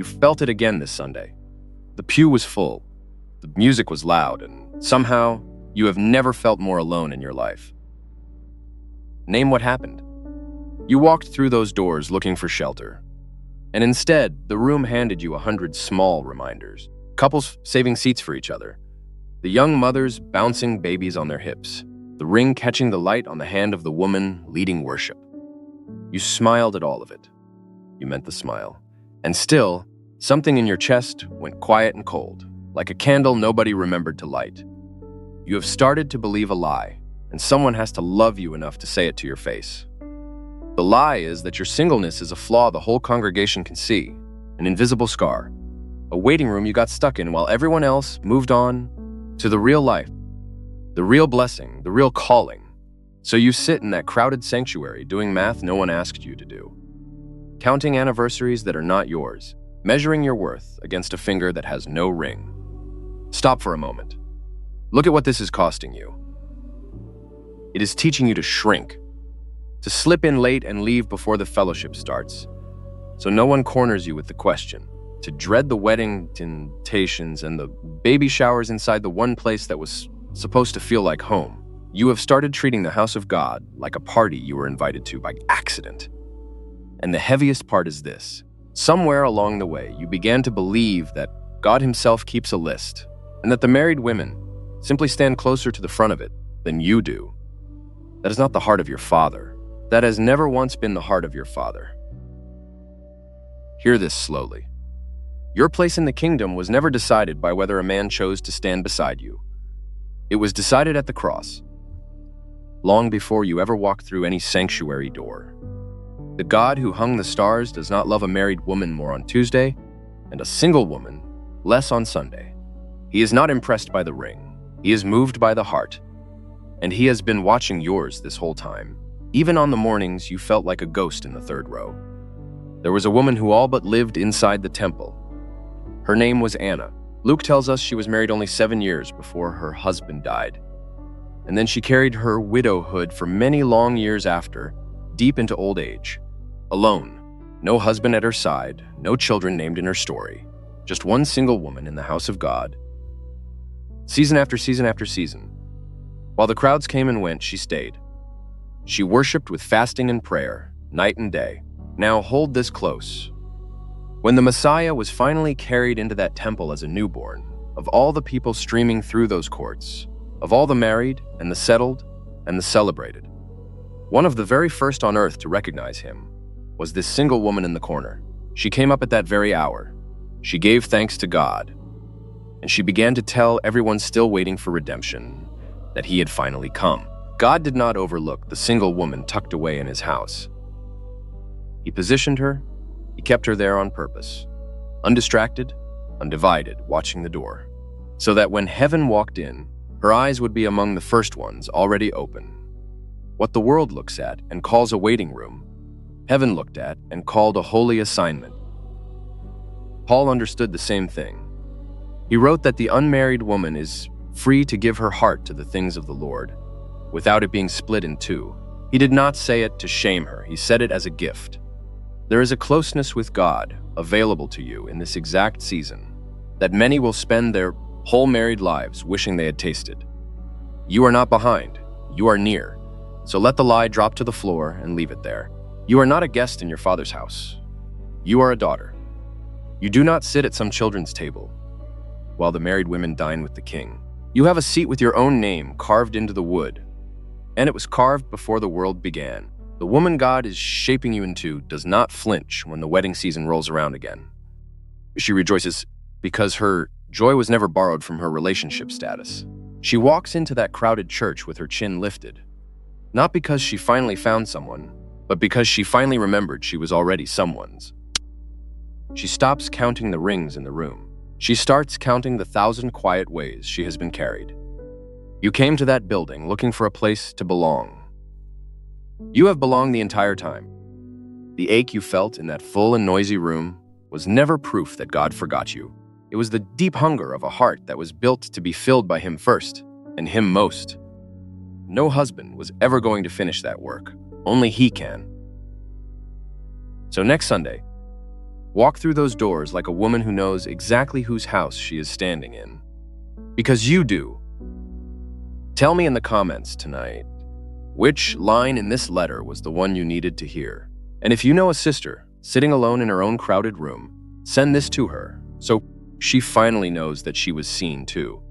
You felt it again this Sunday. The pew was full, the music was loud, and somehow you have never felt more alone in your life. Name what happened. You walked through those doors looking for shelter, and instead, the room handed you 100 small reminders. Couples saving seats for each other, the young mothers bouncing babies on their hips, the ring catching the light on the hand of the woman leading worship. You smiled at all of it. You meant the smile. And still, something in your chest went quiet and cold, like a candle nobody remembered to light. You have started to believe a lie, and someone has to love you enough to say it to your face. The lie is that your singleness is a flaw the whole congregation can see, an invisible scar, a waiting room you got stuck in while everyone else moved on to the real life, the real blessing, the real calling. So you sit in that crowded sanctuary doing math no one asked you to do, counting anniversaries that are not yours, measuring your worth against a finger that has no ring. Stop for a moment. Look at what this is costing you. It is teaching you to shrink, to slip in late and leave before the fellowship starts, so no one corners you with the question, to dread the wedding temptations and the baby showers inside the one place that was supposed to feel like home. You have started treating the house of God like a party you were invited to by accident. And the heaviest part is this. Somewhere along the way, you began to believe that God himself keeps a list, and that the married women simply stand closer to the front of it than you do. That is not the heart of your Father. That has never once been the heart of your Father. Hear this slowly. Your place in the kingdom was never decided by whether a man chose to stand beside you. It was decided at the cross, long before you ever walked through any sanctuary door. The God who hung the stars does not love a married woman more on Tuesday and a single woman less on Sunday. He is not impressed by the ring. He is moved by the heart. And he has been watching yours this whole time. Even on the mornings you felt like a ghost in the third row. There was a woman who all but lived inside the temple. Her name was Anna. Luke tells us she was married only 7 years before her husband died. And then she carried her widowhood for many long years after, deep into old age. Alone, no husband at her side, no children named in her story. Just one single woman in the house of God. Season after season after season. While the crowds came and went, she stayed. She worshipped with fasting and prayer, night and day. Now hold this close. When the Messiah was finally carried into that temple as a newborn, of all the people streaming through those courts, of all the married and the settled and the celebrated, one of the very first on earth to recognize him was this single woman in the corner. She came up at that very hour. She gave thanks to God, and she began to tell everyone still waiting for redemption that he had finally come. God did not overlook the single woman tucked away in his house. He positioned her, he kept her there on purpose, undistracted, undivided, watching the door, so that when heaven walked in, her eyes would be among the first ones already open. What the world looks at and calls a waiting room, heaven looked at and called a holy assignment. Paul understood the same thing. He wrote that the unmarried woman is free to give her heart to the things of the Lord, without it being split in two. He did not say it to shame her, he said it as a gift. There is a closeness with God available to you in this exact season that many will spend their whole married lives wishing they had tasted. You are not behind, you are near. So let the lie drop to the floor and leave it there. You are not a guest in your Father's house. You are a daughter. You do not sit at some children's table while the married women dine with the king. You have a seat with your own name carved into the wood, and it was carved before the world began. The woman God is shaping you into does not flinch when the wedding season rolls around again. She rejoices because her joy was never borrowed from her relationship status. She walks into that crowded church with her chin lifted, not because she finally found someone, but because she finally remembered she was already someone's. She stops counting the rings in the room. She starts counting the 1,000 quiet ways she has been carried. You came to that building looking for a place to belong. You have belonged the entire time. The ache you felt in that full and noisy room was never proof that God forgot you. It was the deep hunger of a heart that was built to be filled by Him first, and Him most. No husband was ever going to finish that work. Only He can. So next Sunday, Walk through those doors like a woman who knows exactly whose house she is standing in. Because you do. Tell me in the comments tonight, which line in this letter was the one you needed to hear? And if you know a sister sitting alone in her own crowded room, send this to her so she finally knows that she was seen too.